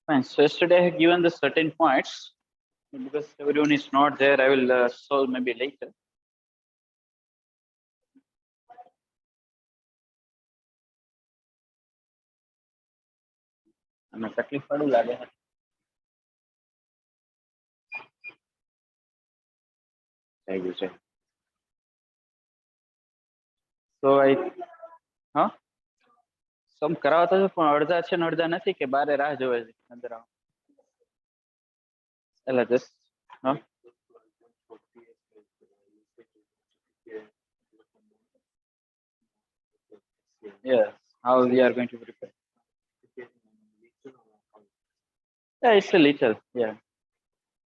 Fine. So yesterday I have given the certain points. Because everyone is not there, I will solve maybe later. हमें तकलीफ पड़ू लागे है. Thank you, sir. So I, huh? સમ કરાવતા તો પણ અડધા છે ને અડધા નથી કે બારે રાહ જોવે છે અંદર આવો. એટલે જસ્ટ હા. Yes, how we are going to prepare. Yeah, it's a little, yeah.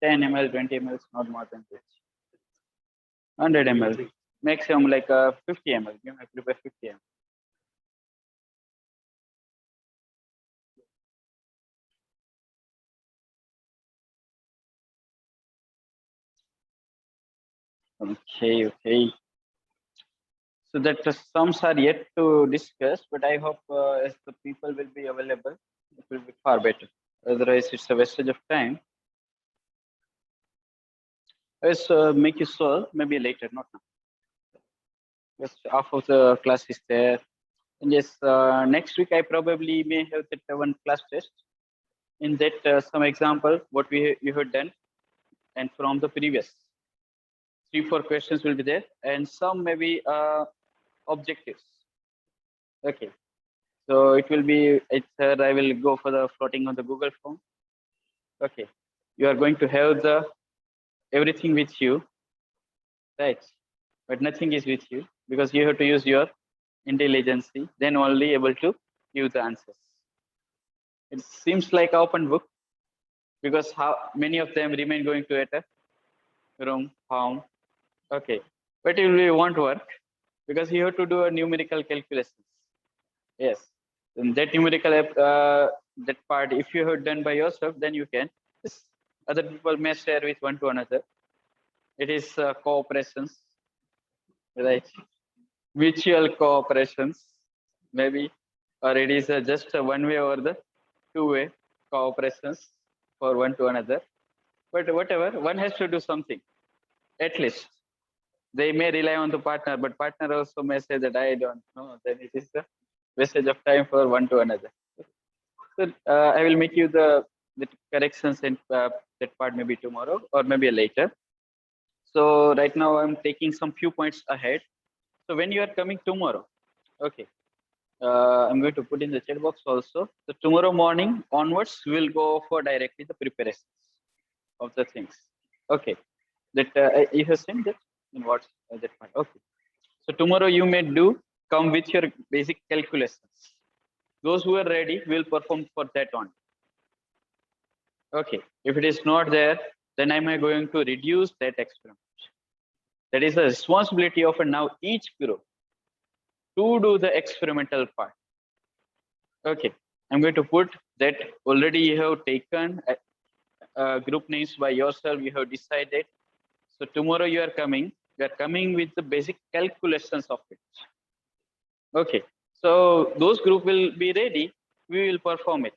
10 ml, 20 ml, not more than this. 100 ml, maximum like 50 ml. You may prepare 50 ml. Okay. So that the sums are yet to discuss, but I hope as the people will be available, it will be far better. Otherwise, it's a wastage of time. Let's make you solve maybe later, not now. Just half of the class is there. And yes, next week I probably may have that one class test. In that, some example what you had done, and from the previous 3-4 questions will be there, and some maybe objectives. Okay. So it will be, I will go for the floating on the Google form. Okay. You are going to have the everything with you, right? But nothing is with you because you have to use your intelligence, then only able to give the answers. It seems like open book because how many of them remain going to at a room, home. Okay. But it will won't work because you have to do a numerical calculations. Yes. And that numerical that part, if you have done by yourself, then you can. Other people may share with one to another. It is cooperations, right? Mutual cooperations, maybe, or it is just a one-way or the two-way cooperations for one to another. But whatever, one has to do something, at least. They may rely on the partner, but partner also may say that I don't know. Then it is the wastage of time for one to another. So I will make you the corrections and that part maybe tomorrow or maybe later. So right now I'm taking some few points ahead. So when you are coming tomorrow, okay, I'm going to put in the chat box also. So tomorrow morning onwards, we'll go for directly the preparations of the things. Okay, that you have seen that in what that part. Okay, so tomorrow you may come with your basic calculations. Those who are ready will perform for that on. Okay, if it is not there, then am I going to reduce that experiment? That is the responsibility of now each group to do the experimental part. Okay, I'm going to put that already you have taken group names by yourself, you have decided. So tomorrow you are coming with the basic calculations of it. Okay, so those group will be ready, we will perform it.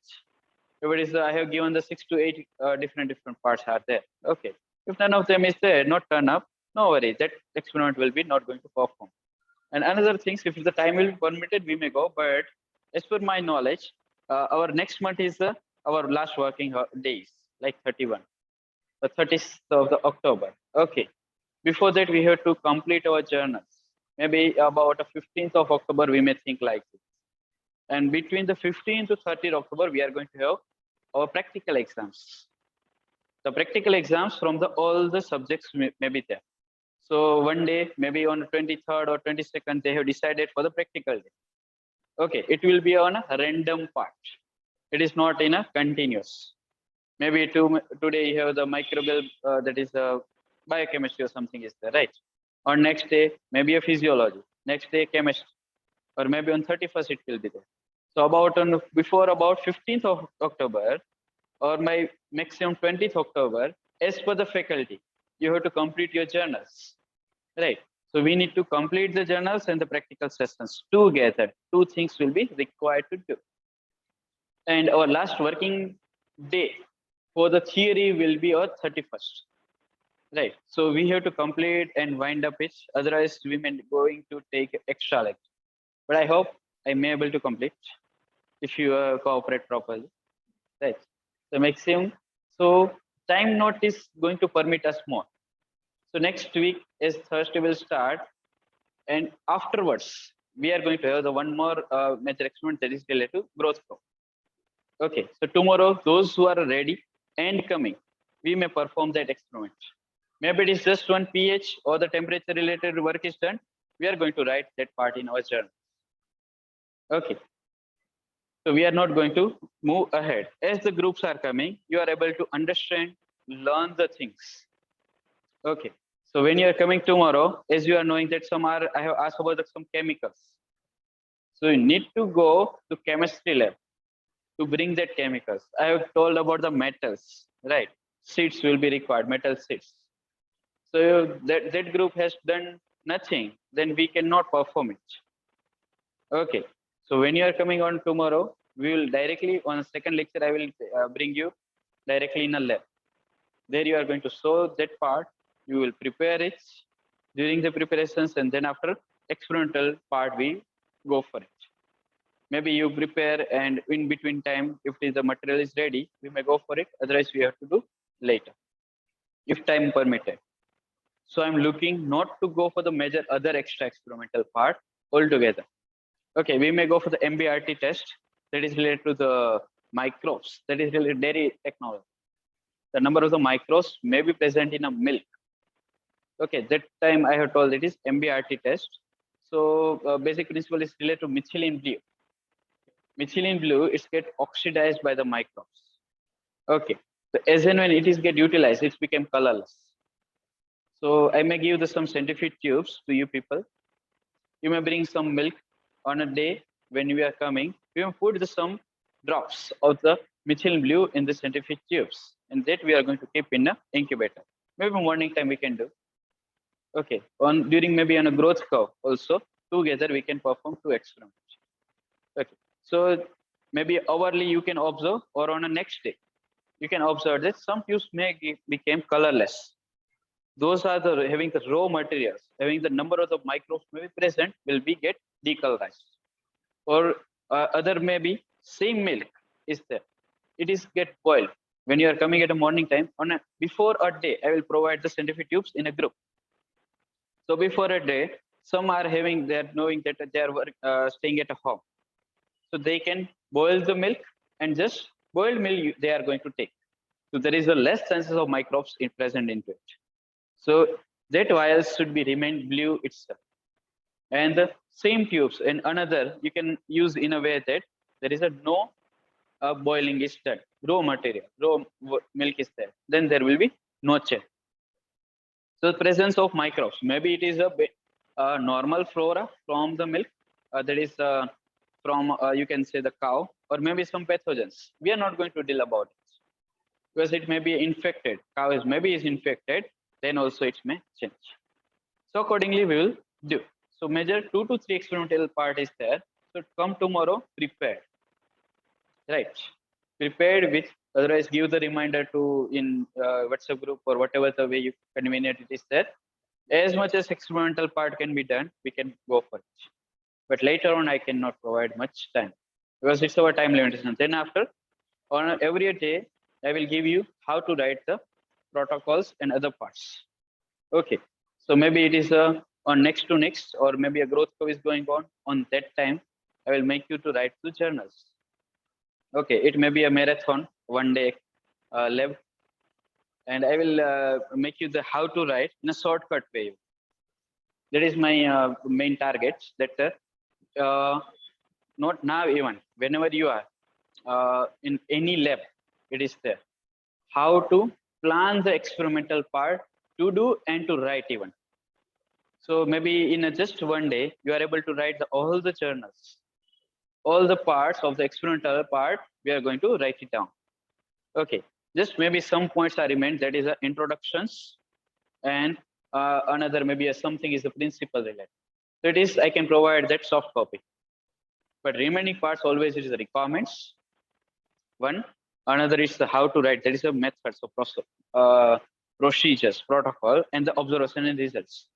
If it is, I have given the 6 to 8 different parts are there. Okay, if none of them is there, not turn up, no worry, that experiment will be not going to perform. And another things, if the time will be permitted, we may go, but as per my knowledge, our next month is our last working days, like 31, the 30th of the October. Okay, before that we have to complete our journals. Maybe about the 15th of October we may think like this. And between the 15th to 30th October we are going to have our practical exams. The practical exams from all the subjects may be there. So one day, maybe on 23rd or 22nd, they have decided for the practical day. Okay, it will be on a random part. It is not in a continuous. Maybe today you have the microbial, that is biochemistry or something is there, right? Or next day, maybe a physiology. Next day, chemistry. Or maybe on 31st, it will be there. So before about 15th of October, or my maximum 20th October, as per the faculty, you have to complete your journals, right? So we need to complete the journals and the practical sessions together. Two things will be required to do. And our last working day for the theory will be on 31st. Right. So we have to complete and wind up it. Otherwise, we may going to take extra lecture. But I hope I may able to complete if you cooperate properly. Right. The maximum. So time not is going to permit us more. So next week is Thursday will start, and afterwards we are going to have the one more major experiment that is related to growth curve. Okay. So tomorrow, those who are ready and coming, we may perform that experiment. Maybe it is just one pH or the temperature related work is done. We are going to write that part in our journal. Okay. So we are not going to move ahead. As the groups are coming, you are able to understand, learn the things. Okay. So when you are coming tomorrow, as you are knowing that some are, I have asked about some chemicals. So you need to go to chemistry lab to bring that chemicals. I have told about the metals, right? Sheets will be required, metal sheets. So that group has done nothing, then we cannot perform it. Okay. So when you are coming on tomorrow, we will directly on a second lecture, I will bring you directly in a lab. There you are going to show that part. You will prepare it during the preparations, and then after experimental part, we go for it. Maybe you prepare, and in between time, if the material is ready, we may go for it. Otherwise, we have to do later, if time permitted. So I'm looking not to go for the major other extra experimental part altogether. Okay, we may go for the MBRT test that is related to the microbes, that is related to dairy technology. The number of the microbes may be present in a milk. Okay, that time I have told it is MBRT test. So basic principle is related to methylene blue. Methylene blue is get oxidized by the microbes. Okay, so as and when it is get utilized, it became colorless. So I may give some centrifuge tubes to you people. You may bring some milk on a day when we are coming. We may put some drops of the methylene blue in the centrifuge tubes, and that we are going to keep in the incubator. Maybe morning time we can do. Okay, on during maybe on a growth curve also together we can perform two experiments. Okay, so maybe hourly you can observe, or on a next day you can observe that some tubes may become colorless. Those are the having the raw materials, having the number of the microbes may be present will be get decolorized. Or other maybe same milk is there, it is get boiled. When you are coming at a morning time, on a, before a day I will provide the centrifuge tubes in a group. So before a day, some are having, they are knowing that they are staying at a home, so they can boil the milk, and just boiled milk they are going to take. So there is a less chances of microbes present into it. So that vials should be remain blue itself. And the same tubes and another you can use in a way that there is a no boiling is done. Raw material, raw milk is there. Then there will be no change. So the presence of microbes, maybe it is a bit, normal flora from the milk, that is from you can say the cow, or maybe some pathogens. We are not going to deal about it because it may be infected. Cow is maybe is infected, then also it may change. So accordingly we will do. So major 2 to 3 experimental part is there. So come tomorrow prepared, right? Prepared with, otherwise give the reminder to in WhatsApp group or whatever the way you convenient it is there. As much as experimental part can be done, we can go for it. But later on, I cannot provide much time because it's our time limitation. Then after, on every day, I will give you how to write the protocols and other parts. Okay. So maybe it is on next to next, or maybe a growth curve is going on. On that time, I will make you to write two journals. Okay. It may be a marathon, one day lab, and I will make you the how to write in a shortcut way. That is my main target. That not now, even whenever you are in any lab, it is there. How to plan the experimental part to do and to write even. So maybe in just one day, you are able to write all the journals, all the parts of the experimental part. We are going to write it down. Okay, just maybe some points are remained. That is introductions, and another maybe something is the principle related. So it is I can provide that soft copy. But remaining parts always is the requirements. One, Another is the how to write. There is a method, so procedures, protocol, and the observation and results.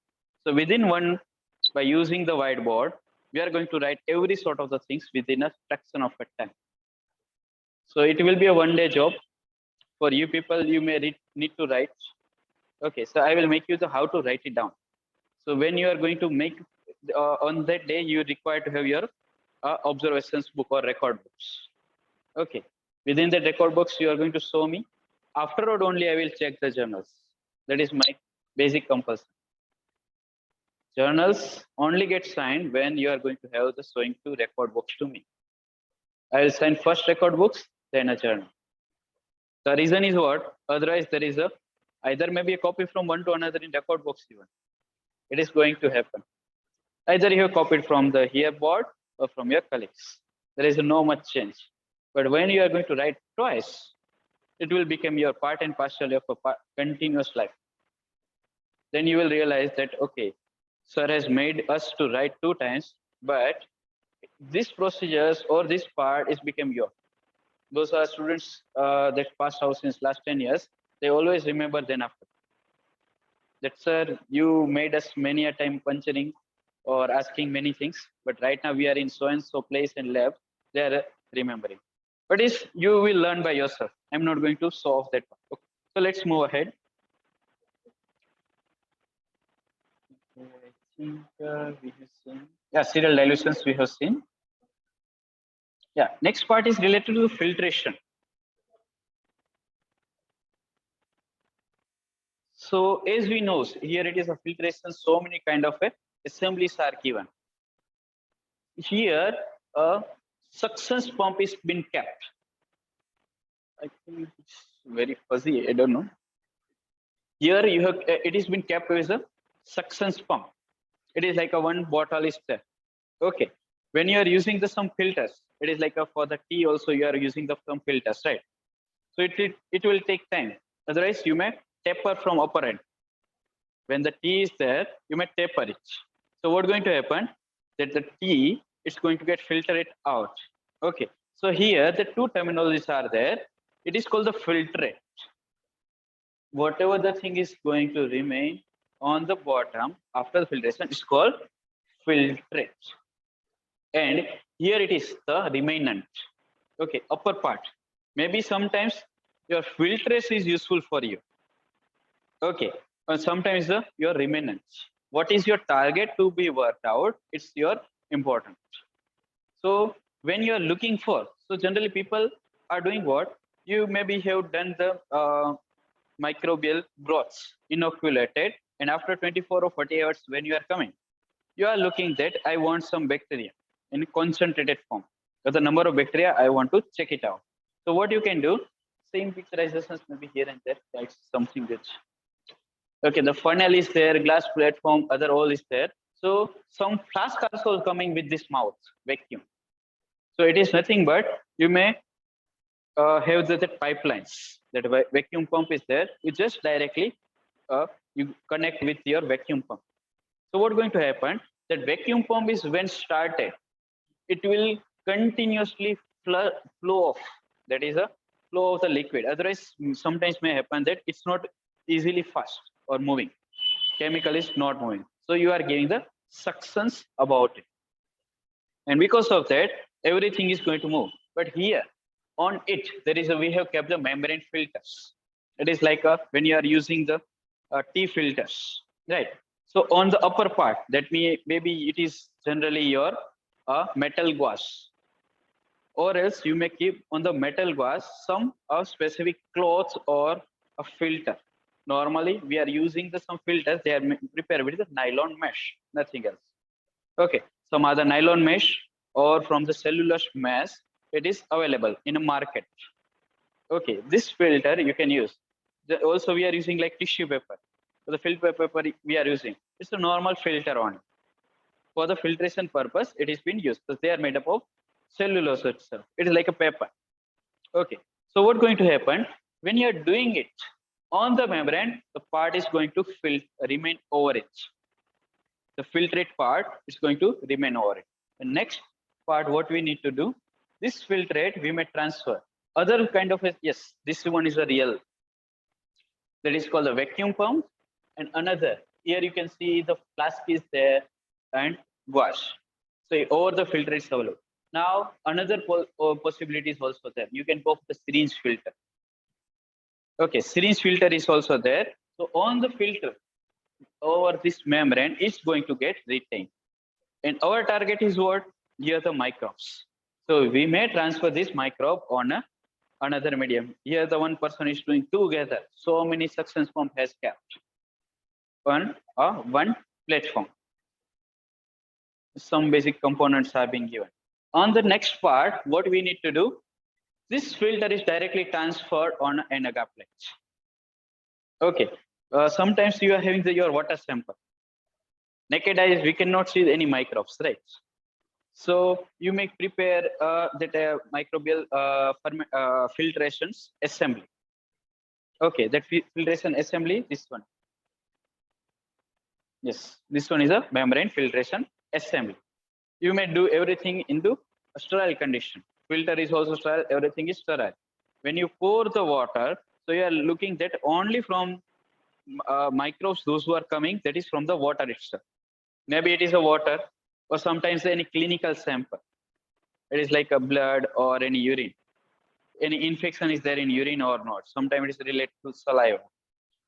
So within one, by using the whiteboard, we are going to write every sort of the things within a fraction of a time. So it will be a one-day job for you people. You may need to write. Okay, so I will make you the how to write it down. So when you are going to make on that day, you require to have your observations book or record books. Okay, within the record books, you are going to show me. Afterward, only I will check the journals. That is my basic compulsion. Journals only get signed when you are going to have the showing two record books to me. I will sign first record books, then a journal. The reason is what? Otherwise, there is a either maybe a copy from one to another in record books even. It is going to happen. Either you have copied from the here board or from your colleagues. There is no much change. But when you are going to write twice, it will become your part and parcel of a continuous life. Then you will realize that, okay, sir has made us to write 2 times, but this procedures or this part is become your. Those are students that passed out since last 10 years. They always remember then after. That, sir, you made us many a time puncturing or asking many things, but right now we are in so and so place and lab. They are remembering. But you will learn by yourself. I'm not going to solve that part. Okay. So let's move ahead. I think we have seen. Yeah, serial dilutions we have seen. Yeah, next part is related to filtration. So as we know, here it is a filtration, so many kind of assemblies are given. Here a suction pump is been kept. I think it's very fuzzy, I don't know. Here you have it is been kept as a suction pump. It is like a one bottle is there. Okay. When you are using the some filters, it is like a for the tea also you are using the some filters, right? So it will take time. Otherwise, you may taper from upper end. When the tea is there, you may taper it. So what's going to happen? That the tea is going to get filtered out. Okay. So here the two terminologies are there. It is called the filtrate. Whatever the thing is going to remain on the bottom after the filtration is called filtrate. And here it is the remnant. Okay, upper part. Maybe sometimes your filtrate is useful for you. Okay, and sometimes your remnant. What is your target to be worked out? It's your important. So when you are looking for, so generally people are doing what? You maybe have done the microbial growths inoculated, and after 24 or 40 hours when you are coming, you are looking that I want some bacteria in concentrated form. So the number of bacteria I want to check it out. So what you can do, same picturizations maybe here and there. That's something that okay, the funnel is there, glass platform, other all is there. So some flask also coming with this mouth vacuum. So it is nothing but you may have the pipelines. That vacuum pump is there. You just directly you connect with your vacuum pump. So what's going to happen? That vacuum pump is when started, it will continuously flow off. That is a flow of the liquid. Otherwise, sometimes may happen that it's not easily fast or moving. Chemical is not moving. So you are giving the suctions about it. And because of that, everything is going to move. But here on it, there is we have kept the membrane filters. It is like when you are using the tea filters, right? So on the upper part, that maybe it is generally your metal gauze, or else you may keep on the metal gauze some specific cloth or a filter. Normally, we are using some filters. They are prepared with the nylon mesh, nothing else. Okay, some other nylon mesh or from the cellulose mesh, it is available in a market. Okay, this filter you can use. Also, we are using like tissue paper. So the filter paper we are using, it's a normal filter only. For the filtration purpose, it is being used because they are made up of cellulose itself. It is like a paper. Okay, so what's going to happen when you are doing it on the membrane? The part is going to remain over it. The filtrate part is going to remain over it. The next part, what we need to do, this filtrate we may transfer Other kind of, yes, this one is a real, that is called a vacuum pump. And another, here you can see the flask is there and wash. So over the filter is available. Now another possibility is also there. You can go for the syringe filter. Okay, syringe filter is also there. So on the filter, over this membrane is going to get retained. And our target is what? Here the microbes. So we may transfer this microbe on another medium. Here the one person is doing together. So many suction pump has kept on one platform. Some basic components are being given. On the next part, what we need to do, this filter is directly transferred on an agar plate. Okay, sometimes you are having your water sample. Naked eyes, we cannot see any microbes, right? So you may prepare that microbial filtrations assembly. Okay, that filtration assembly, this one. Yes, this one is a membrane filtration assembly. You may do everything into a sterile condition. Filter is also sterile, everything is sterile. When you pour the water, so you are looking that only from microbes, those who are coming, that is from the water itself. Maybe it is a water, or sometimes any clinical sample. It is like a blood or any urine. Any infection is there in urine or not. Sometimes it is related to saliva,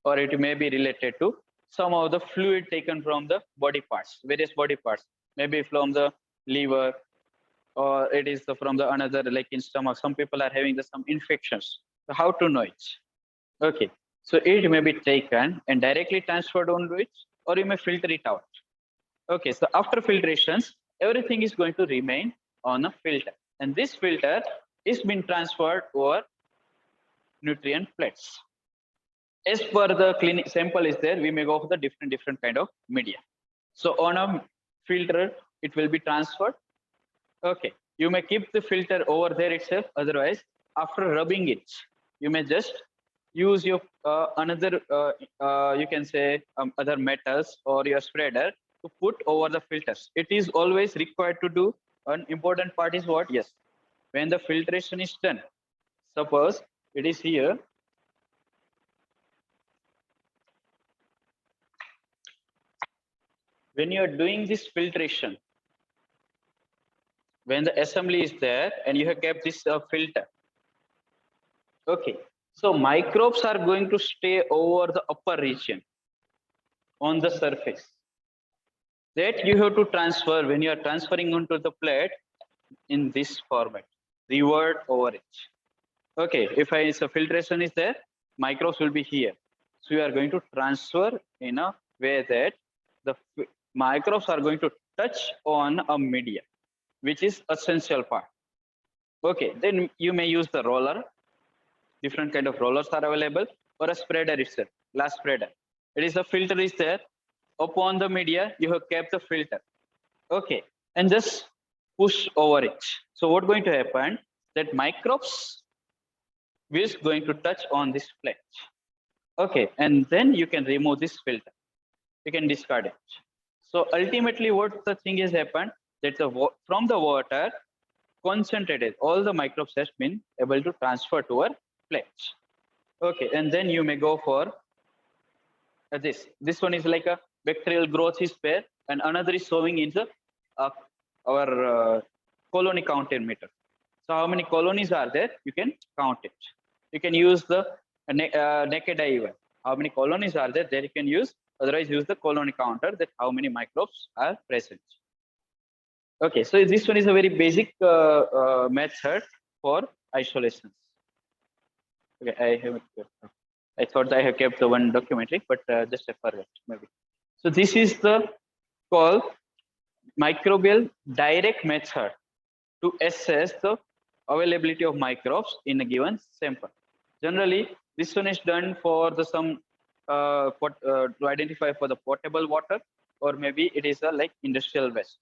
or it may be related to some of the fluid taken from the body parts, various body parts, maybe from the liver, or it is from the another, like in stomach. Some people are having some infections. So how to know it? Okay, so it may be taken and directly transferred onto it, or you may filter it out. Okay, so after filtrations, everything is going to remain on a filter, and this filter is being transferred over nutrient plates. As per the clinic sample is there, we may go for the different kind of media. So on a filter, it will be transferred. Okay, you may keep the filter over there itself. Otherwise, after rubbing it, you may just use your another, you can say other metals or your spreader to put over the filters. It is always required to do. An important part is what? Yes, when the filtration is done, suppose it is here. When you are doing this filtration, when the assembly is there and you have kept this filter, okay, so microbes are going to stay over the upper region on the surface. That you have to transfer when you are transferring onto the plate in this format, revert over it. Okay, if a filtration is there, microbes will be here. So you are going to transfer in a way that the microbes are going to touch on a media, which is essential part. Okay, then you may use the roller. Different kind of rollers are available, or a spreader itself, glass spreader. It is a filter is there. Upon the media, you have kept the filter. Okay, and just push over it. So what's going to happen? That microbes is going to touch on this plate. Okay, and then you can remove this filter. You can discard it. So ultimately, what the thing has happened, that from the water concentrated, all the microbes has been able to transfer to our plate. Okay, and then you may go for this. This one is like a bacterial growth is there, and another is showing in the our colony counter meter. So how many colonies are there? You can count it. You can use the naked eye even. How many colonies are there? There you can use. Otherwise, use the colony counter, that how many microbes are present. Okay, so this one is a very basic method for isolations. Okay, I thought I have kept the one documentary, but just I forgot maybe. So this is the called microbial direct method to assess the availability of microbes in a given sample. Generally, this one is done for the some to identify for the potable water, or maybe it is a like industrial waste.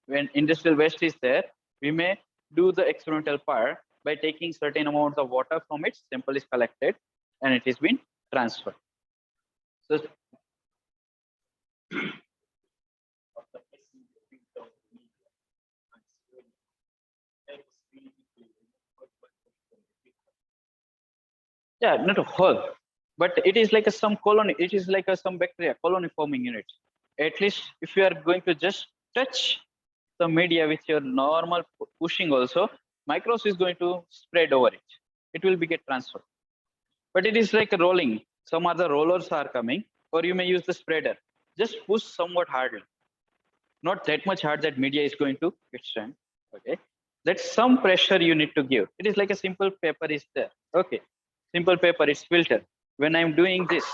When industrial waste is there, we may do the experimental part by taking certain amount of water from it. Sample is collected and it is been transferred. So Yeah, not a whole, but it is like a some colony. It is like a some bacteria colony forming unit. At least if you are going to just touch the media with your normal pushing also, microbes is going to spread over it. It will be get transferred. But it is like a rolling. Some other rollers are coming, or you may use the spreader. Just push somewhat hardly, not that much hard that media is going to extend. Okay, that's some pressure you need to give. It is like a simple paper is there. Okay, simple paper is filtered. When I'm doing this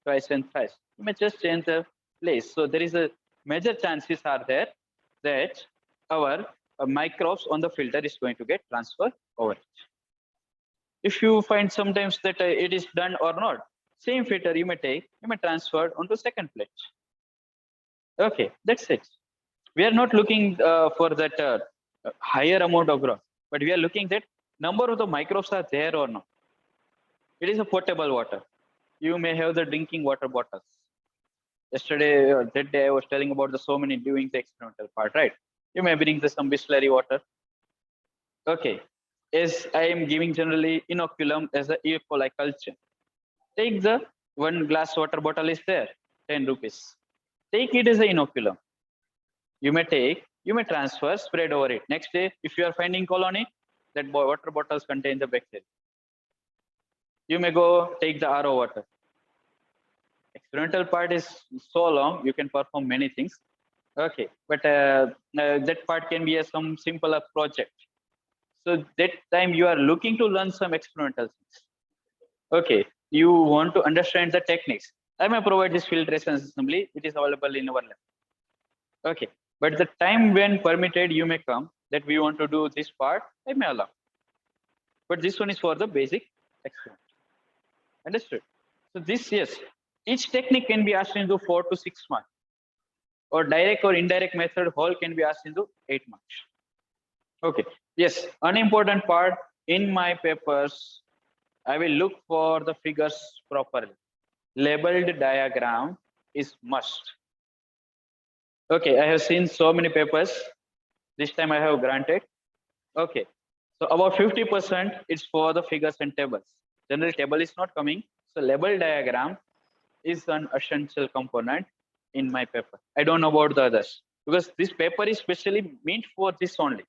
twice and thrice, you may just change the place. So there is a major chances are there that our microbes on the filter is going to get transferred over it. If you find sometimes that it is done or not, same filter you may take, you may transfer onto second plate. Okay, that's it. We are not looking for that higher amount of growth, but we are looking that number of the microbes are there or not. It is a potable water. You may have the drinking water bottles. Yesterday, that day, I was telling about the so many doing the experimental part, right? You may bring the some Bisleri water. Okay, as I am giving generally inoculum as a E. coli culture. Take the one glass water bottle is there, 10 rupees. Take it as an inoculum. You may take, you may transfer, spread over it. Next day, if you are finding colony, that water bottles contain the bacteria. You may go take the RO water. Experimental part is so long, you can perform many things. Okay, but that part can be some simpler project. So that time you are looking to learn some experimental things. Okay, you want to understand the techniques. I may provide this filtration assembly. It is available in our lab. Okay, but the time when permitted, you may come that we want to do this part, I may allow. But this one is for the basic experiment. Understood? So this, yes, each technique can be asked into 4 to 6 marks. Or direct or indirect method, whole can be asked into 8 marks. Okay, yes, unimportant part in my papers, I will look for the figures properly. Labeled diagram is must. Okay, I have seen so many papers. This time I have granted. Okay, so about 50% is for the figures and tables. Generally, table is not coming. So label diagram is an essential component in my paper. I don't know about the others because this paper is specially meant for this only.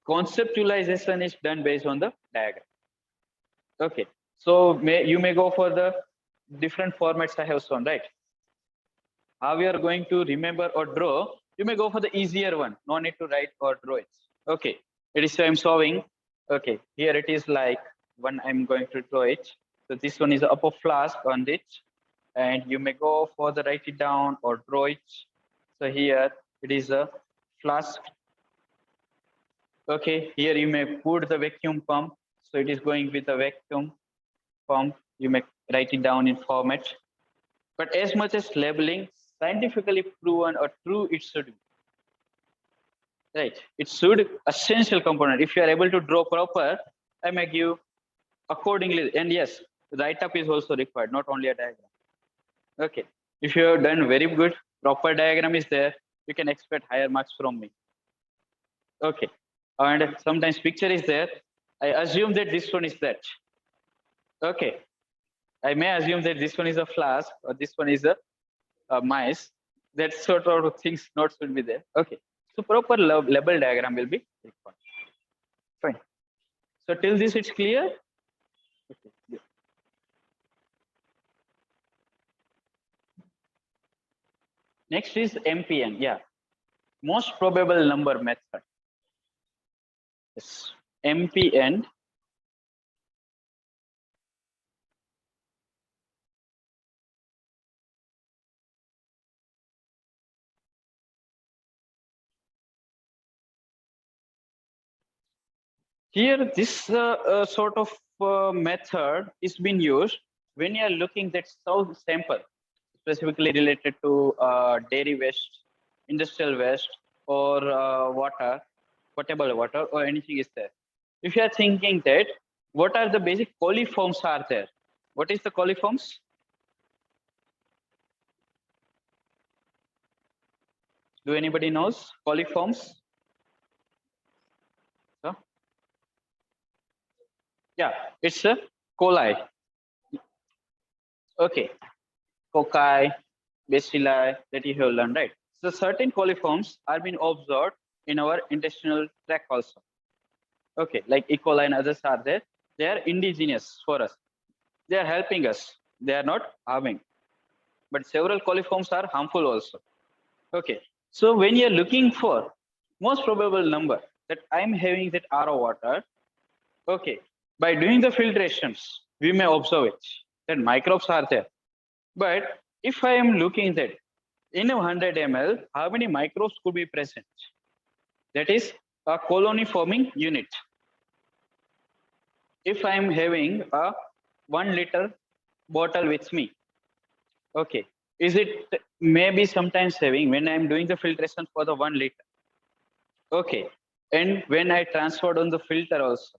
Conceptualization is done based on the diagram. Okay, so you may go for the different formats I have shown, right? How we are going to remember or draw, you may go for the easier one. No need to write or draw it. Okay, it is I'm solving. Okay, here it is like when I'm going to draw it. So this one is the upper flask on it, and you may go for the write it down or draw it. So here it is a flask. Okay, here you may put the vacuum pump. So it is going with the vacuum pump. You may write it down in format. But as much as labeling, scientifically proven or true it should be. Right, it should essential component. If you are able to draw proper, I may give accordingly. And yes, write-up is also required, not only a diagram. Okay, if you have done very good, proper diagram is there, you can expect higher marks from me. Okay, and sometimes picture is there. I assume that this one is that. Okay, I may assume that this one is a flask or this one is a mice. That sort of things not should be there. Okay, so proper label diagram will be required. Fine. So till this it's clear. Okay. Yeah. Next is MPN. Yeah, most probable number method. Yes. MPN. Here, this sort of method is being used when you are looking at sample, specifically related to dairy waste, industrial waste, or water, potable water, or anything is there. If you are thinking that, what are the basic coliforms are there? What is the coliforms? Do anybody knows coliforms? So, Yeah, it's a coli. Okay, cocci, bacilli that you have learned, right? So certain coliforms are being observed in our intestinal tract also. Okay, like E. coli and others are there. They are indigenous for us. They are helping us. They are not harming. But several coliforms are harmful also. Okay, so when you're looking for most probable number that I'm having that RO water, okay, by doing the filtrations, we may observe it that microbes are there. But if I am looking that in a 100 ml, how many microbes could be present? That is a colony forming unit. If I am having a 1 liter bottle with me, okay, is it maybe sometimes having when I'm doing the filtration for the 1 liter? Okay, and when I transferred on the filter also,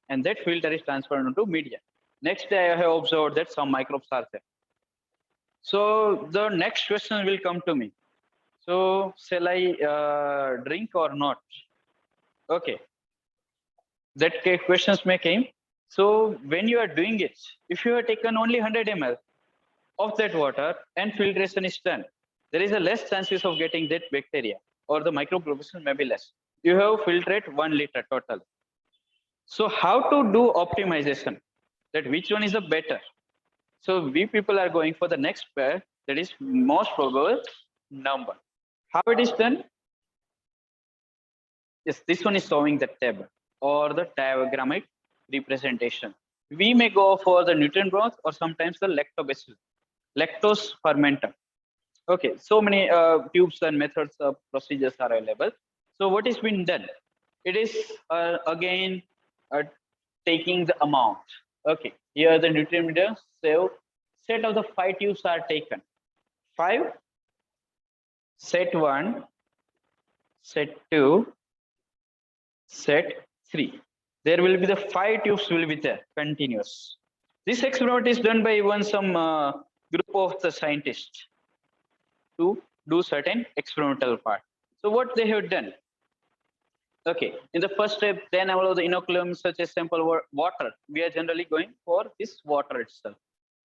and that filter is transferred into media. Next day, I have observed that some microbes are there. So the next question will come to me. So shall I drink or not? Okay, that questions may came. So when you are doing it, if you have taken only 100 ml of that water and filtration is done, there is a less chances of getting that bacteria or the microorganism may be less. You have filtered 1 liter total. So how to do optimization? That which one is the better? So we people are going for the next pair that is most probable number. How it is done? Yes, this one is showing the table or the diagrammatic representation. We may go for the nutrient broth or sometimes the lactobacillus, lactose fermenter. Okay, so many tubes and methods of procedures are available. So what is been done? It is again taking the amount. Okay, here the nutrient meter. So set of the 5 tubes are taken. 5, set 1, set 2, set 3. There will be the 5 tubes will be there continuous. This experiment is done by even some group of the scientists to do certain experimental part. So what they have done? Okay, in the first step, then all of the inoculum such as sample water. We are generally going for this water itself.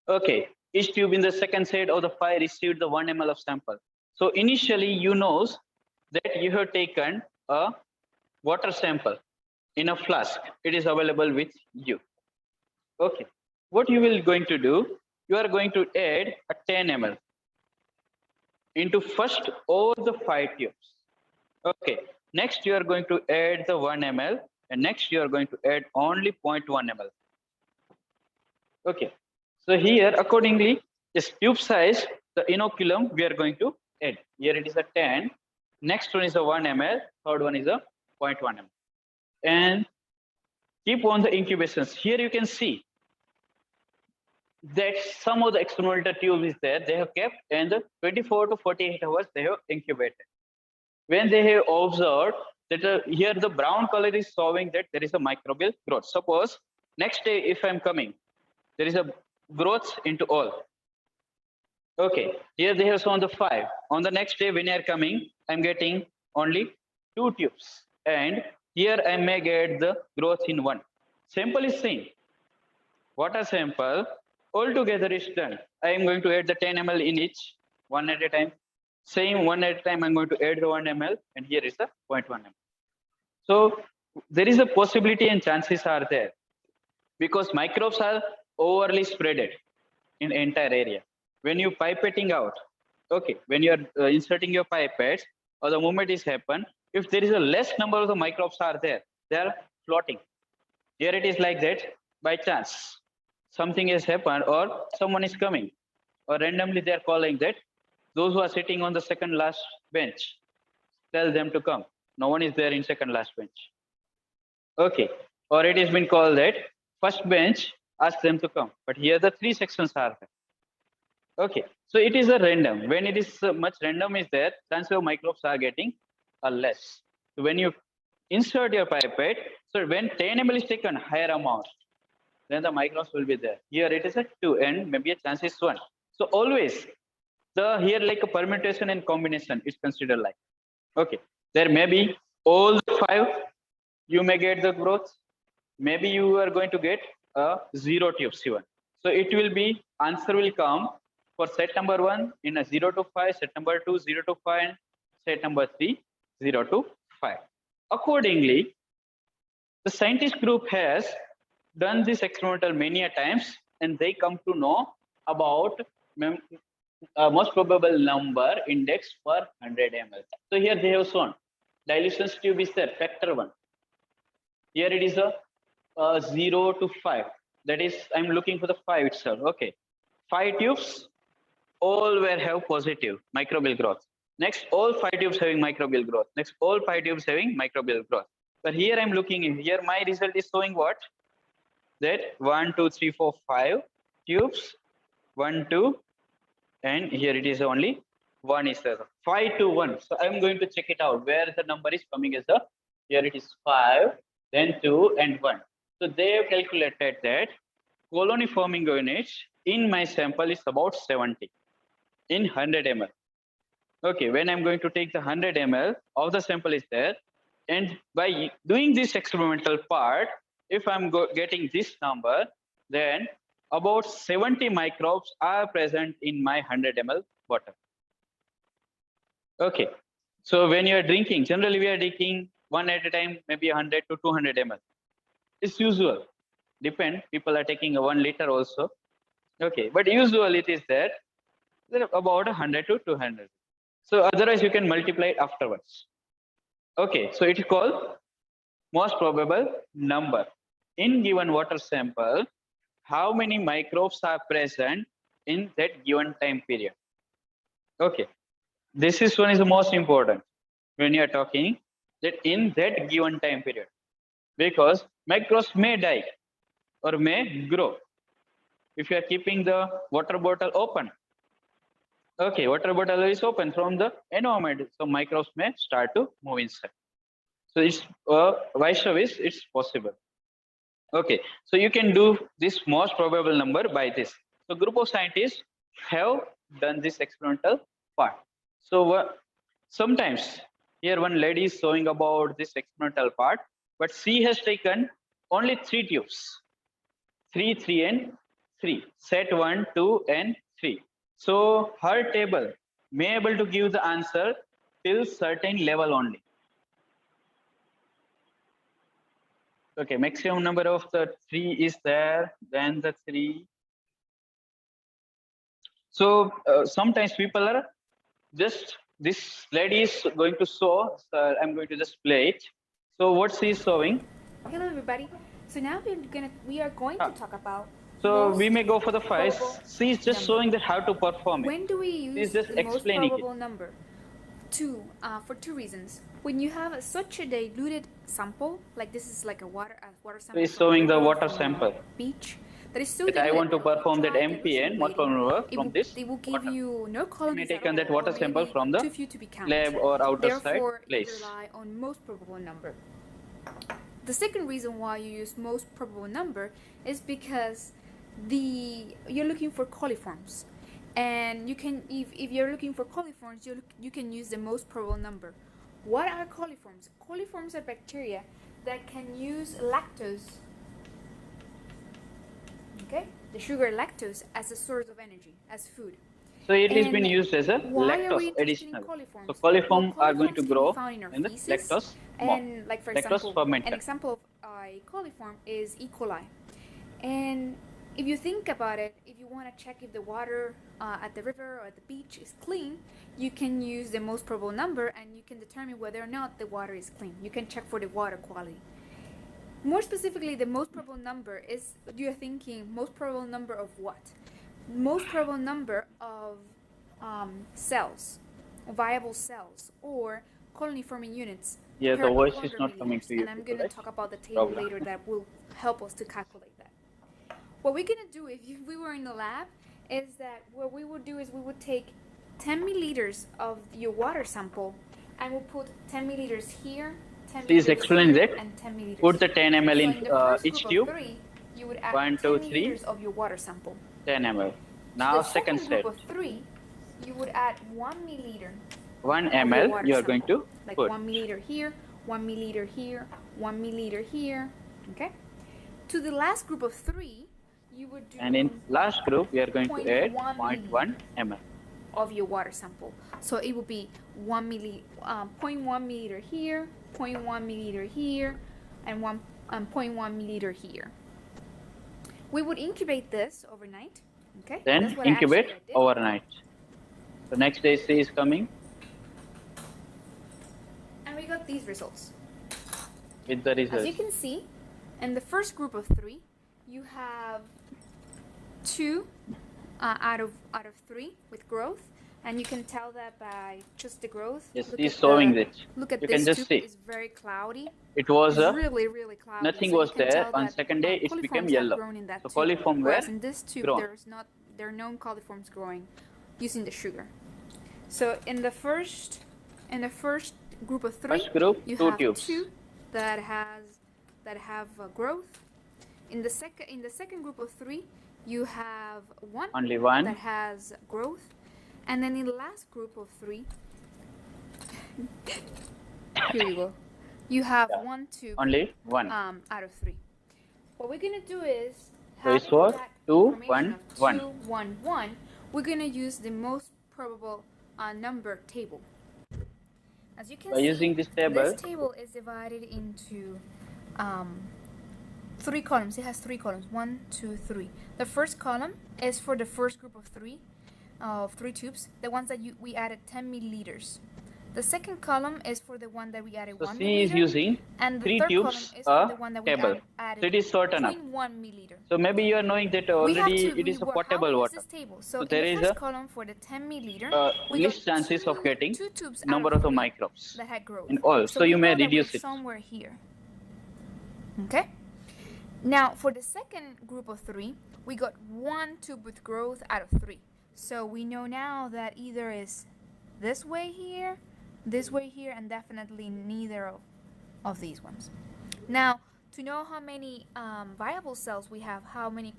Okay, each tube in the second set of the 5 received the 1 ml of sample. So initially you knows that you have taken a water sample in a flask. It is available with you. Okay, what you will going to do? You are going to add a 10 ml into first all the 5 tubes. Okay, next you are going to add the 1 ml and next you are going to add only 0.1 ml. Okay, so here accordingly, this tube size, the inoculum we are going to add. Here it is a 10, next one is a 1 ml, third one is a 0.1 ml. And keep on the incubations. Here you can see that some of the experimental tube is there, they have kept and the 24 to 48 hours they have incubated. When they have observed that here the brown color is showing that there is a microbial growth. Suppose next day if I'm coming, there is a growth into all. Okay, here they have shown the 5. On the next day when you are coming, I'm getting only 2 tubes. And here I may get the growth in 1. Sample is same. Water sample altogether is done. I am going to add the 10 ml in each, one at a time. Same one at a time, I'm going to add the 1 ml, and here is the 0.1 ml. So there is a possibility and chances are there because microbes are overly spreaded in the entire area. When you pipetting out, okay, when you are inserting your pipettes or the movement is happen, if there is a less number of the microbes are there, they are floating. Here it is like that by chance. Something has happened or someone is coming or randomly they are calling that those who are sitting on the second last bench, tell them to come. No one is there in second last bench. Okay, or it has been called that first bench, ask them to come. But here the 3 sections are there. Okay, so it is a random. When it is much random is there, chances of microbes are getting less. So when you insert your pipette, so when 10 ml is taken, higher amount, then the microbes will be there. Here it is a 2 and maybe a chance is 1. So always the here like a permutation and combination is considered like. Okay, there may be all the 5 you may get the growth. Maybe you are going to get 0 tubes even. So it will be, answer will come for set number 1 in a 0 to 5, set number 2 0 to 5, and set number 3 0 to 5. Accordingly, the scientist group has done this experimental many a times, and they come to know about most probable number index per 100 ml. So here they have shown dilution tube is there, factor 1. Here it is a 0 to 5. That is, I'm looking for the 5 itself. Okay, 5 tubes, all were have positive microbial growth. Next, all 5 tubes having microbial growth. Next, all 5 tubes having microbial growth. But here I'm looking in here, my result is showing what? That 1, 2, 3, 4, 5 tubes, 1, 2, and here it is only 1 is there. 5 to 1. So I'm going to check it out where the number is coming as a, here it is 5, then 2 and 1. So they have calculated that colony forming units in my sample is about 70 in 100 ml. Okay, when I'm going to take the 100 ml of the sample is there, and by doing this experimental part, if I'm getting this number, then about 70 microbes are present in my 100 ml water. Okay, so when you are drinking, generally we are drinking one at a time, maybe 100 to 200 ml. It's usual. Depend, people are taking a 1 liter also. Okay, but usually it is that about 100 to 200. So otherwise you can multiply it afterwards. Okay, so it is called most probable number. In given water sample, how many microbes are present in that given time period? Okay, this is one is the most important when you are talking that in that given time period, because microbes may die or may grow if you are keeping the water bottle open. Okay, water bottle is open from the environment, so microbes may start to move inside. So it's vice versa, it's possible. Okay, so you can do this most probable number by this. So group of scientists have done this experimental part. So sometimes here one lady is showing about this experimental part, but she has taken only 3 tubes, 3, 3 and 3, set 1, 2 and 3. So her table may able to give the answer till certain level only. Okay, maximum number of the 3 is there, then the 3. So sometimes people are just, this lady is going to show, so I'm going to just play it. So what she is showing? Hello everybody. So now we are going to talk about. So we may go for the 5. She is just showing that how to perform it. When do we use the most probable number? For 2 reasons. When you have such a diluted sample, like this is like a water sample. It's showing the water sample. Beach. That is so that I want to perform that MPN, most probable from this. They will give you no colonies. Taken that water sample from the lab or outer side place. Therefore, rely on most probable number. The second reason why you use most probable number is because you're looking for coliforms, and you can if you're looking for coliforms, you can use the most probable number. What are coliforms? Coliforms are bacteria that can use lactose, okay, the sugar lactose, as a source of energy, as food. So it has been used as a lactose additional. So coliforms are going to grow in the lactose and like for example, fermenter. An example of a coliform is E. coli. And if you think about it, if you want to check if the water at the river or at the beach is clean, you can use the most probable number and you can determine whether or not the water is clean. You can check for the water quality. More specifically, the most probable number is, you're thinking, most probable number of what? Most probable number of cells, viable cells, or colony forming units. Yeah, the voice is not coming to you. And I'm going to talk about the table later that will help us to calculate that. What we're going to do if we were in the lab is that what we would do is we would take 10 milliliters of your water sample and we'll put 10 milliliters here, 10 Please milliliters explain here, that. and 10 milliliters. Put the 10 ml So in each tube. 3, you would add 1, 2, 3 milliliters of your water sample. 10 ml. Now second step. Group of 3, you would add 1 milliliter. 1 ml you are going to put. 1 milliliter here, 1 milliliter here, 1 milliliter here. Okay. To the last group of 3, you would do. And in last group, we are going to add 0.1 0.1 ml of your water sample. So it will be 0.1 milliliter here, 0.1 milliliter here, and 0.1 milliliter here. We would incubate this overnight. Okay. Then incubate overnight. So next day C is coming. And we got these results. With the results. As you can see, in the first group of 3, you have 2 out of 3 with growth, and you can tell that by just the growth. Yes, he's showing it. Look at you this can just tube. see. It's very cloudy. It was really cloudy. nothing so was there. On second day, it became yellow. So coliform were in this tube, grown. there are no coliforms growing using the sugar. So in the first group of 3, you have tubes. 2 that have growth. In the second group of 3, you have only one that has growth, and then in the last group of 3, here you go, you have 1 tube, only one out of 3. What we're gonna do is so it's what 2 1 1 2 1 1. We're gonna use the most probable number table. As you can by see, using this table is divided into 3 columns. It has 3 columns. 1, 2, 3. The first column is for the first group of 3 tubes, the ones that we added 10 milliliters. The second column is for the one that we added so 1 C milliliter, is using and the 3 third tubes column is for the one that we table. added So it is certain up. 0.1 milliliter. So maybe you are knowing that already it is a potable water. So there in is the first a column for the 10 milliliter, least chances of getting 2 tubes number out of the 3 microbes that had growth. in all. So you we may know that reduce we're it. somewhere here. Okay. Now for the second group of 3, we got 1 tube with growth out of 3. So we know now that either is this way here, and definitely neither of these ones. Now, to know how many viable cells we have, how many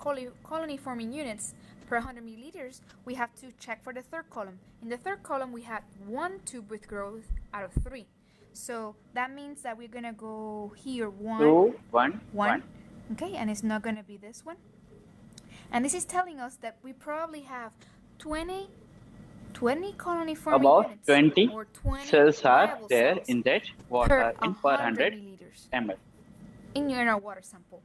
colony forming units per 100 milliliters, we have to check for the third column. In the third column, we had 1 tube with growth out of 3. So that means that we're gonna go here 1, 2 1 1. Okay, and it's not gonna be this one. And this is telling us that we probably have 20 colony forming about units, 20 or 20 cells are there cells in that water per 100 milliliters ml. in your water sample.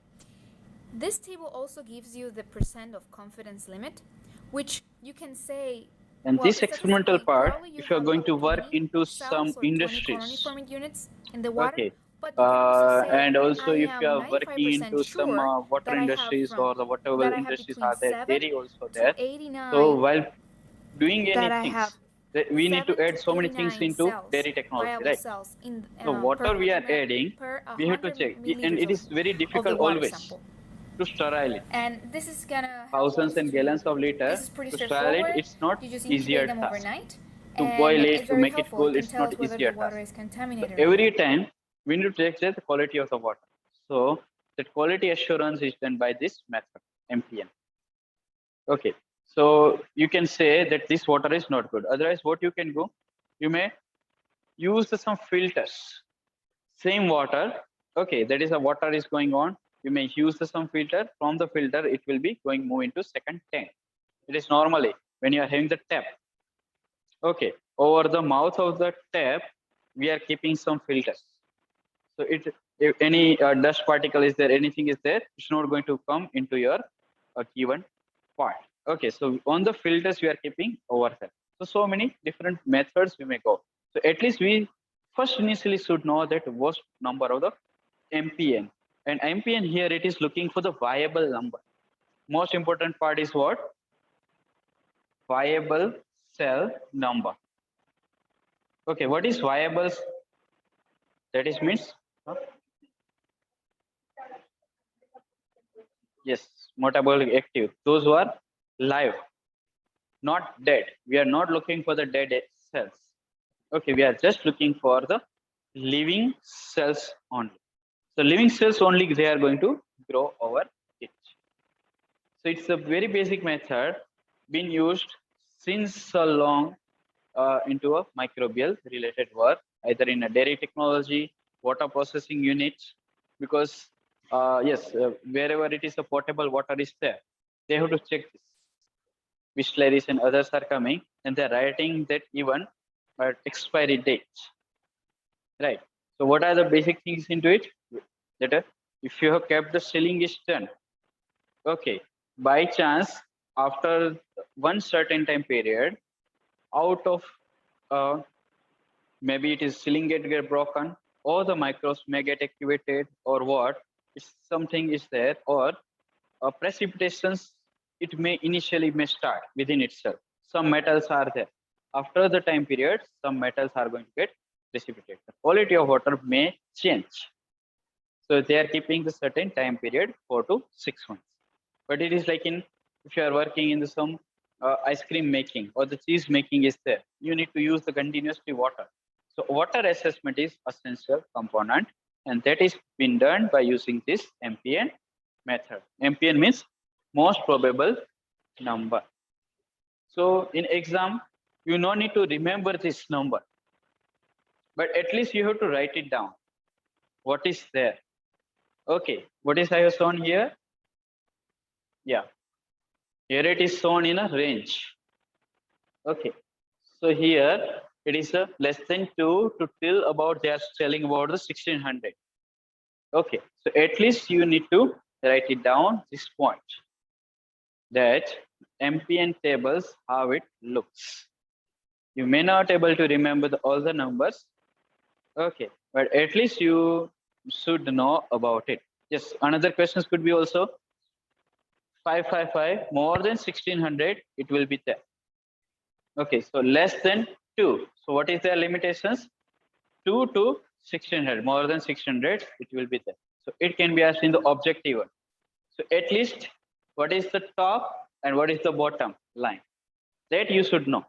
This table also gives you the percent of confidence limit, which you can say. And well, this experimental part, if you are going to work into cells some or 20 colony industries, forming units in the water, okay, but you can also say, and also I if you am are working 95% into some sure water that I have industries or the whatever that I have industries between are there, 7 dairy also to there. 89 So while doing that I any have things, that we need to 7 add so many things 89 into cells, dairy technology, viable right? cells in, So water per we are 100 adding, per we have to 100 check, and milliliters it is very of the difficult water always sample. to sterile it. And this is gonna help Thousands us and gallons of liter This is pretty to sterile it. straightforward. It's not You just easier incubate them task. overnight, To and boil it's it, to very make it helpful. cool, It can it's tell not us whether easier the water task. is So contaminated. every time we need to check the quality of the water. So that quality assurance is done by this method, MPN. Okay, so you can say that this water is not good. Otherwise, what you can do, you may use some filters. Same water, okay, that is the water is going on. You may use some filter. From the filter, it will be move into second tank. It is normally when you are having the tap. Okay, over the mouth of the tap, we are keeping some filters. So if any dust particle is there, anything is there, it's not going to come into your given part. Okay, so on the filters we are keeping over there. So many different methods we may go. So at least we first initially should know that worst number of the MPN. And MPN here it is looking for the viable number. Most important part is what? Viable cell number. Okay, what is viable? That is means yes, metabolic active. Those who are live, not dead. We are not looking for the dead cells. Okay, we are just looking for the living cells only. So living cells only they are going to grow over it. So it's a very basic method being used since so long into a microbial related work, either in a dairy technology, water processing units, because Yes, wherever it is a potable water is there, they have to check this. Which and others are coming, and they're writing that even expiry date. Right. So what are the basic things into it? That if you have kept the sealing is done, okay, by chance after one certain time period, out of uh, maybe it is sealing get broken, or the microbes may get activated, or what, if something is there, or precipitations, it may initially may start within itself. Some metals are there. After the time period, some metals are going to get precipitated. The quality of water may change. So they are keeping the certain time period 4 to 6 months. But it is like in, if you are working in the some ice cream making or the cheese making is there, you need to use the continuously water. So water assessment is essential component, and that is been done by using this MPN method. MPN means most probable number. So in exam, you no need to remember this number, but at least you have to write it down. What is there? Okay, what is I have shown here? Yeah, here it is shown in a range. Okay, so here it is a less than 2 to till about they are telling about the 1600. Okay, so at least you need to write it down this point, that MPN tables how it looks. You may not able to remember all the numbers. Okay, but at least you should know about it. Yes, another questions could be also 555 more than 1600, it will be there. Okay, so less than 2. So what is their limitations? 2 to 1600, more than 600, it will be there. So it can be asked in the objective one. So at least what is the top and what is the bottom line? That you should know.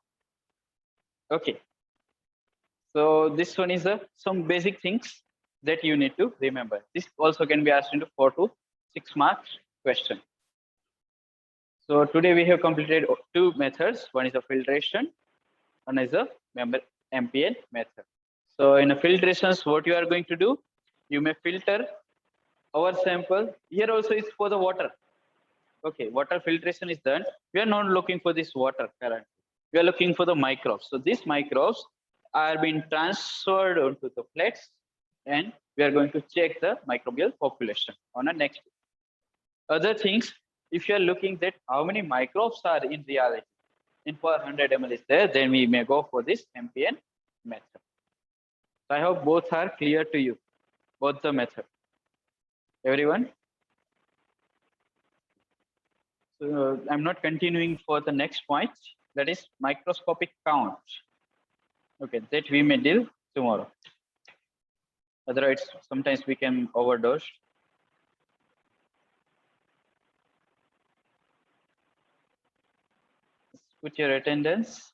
Okay. So this one is some basic things that you need to remember. This also can be asked into 4 to 6 marks question. So today we have completed 2 methods. One is a filtration, one is a MPN method. So in a filtrations, what you are going to do, you may filter our sample. Here also is for the water. Okay, water filtration is done. We are not looking for this water currently. We are looking for the microbes. So these microbes are being transferred onto the plates, and we are going to check the microbial population on a next. Other things, if you are looking that how many microbes are in reality in per 100 ml is there, then we may go for this MPN method. So I hope both are clear to you, both the method. Everyone? So I'm not continuing for the next point, that is microscopic count. Okay, that we may deal tomorrow. Otherwise, sometimes we can overdose. Put your attendance.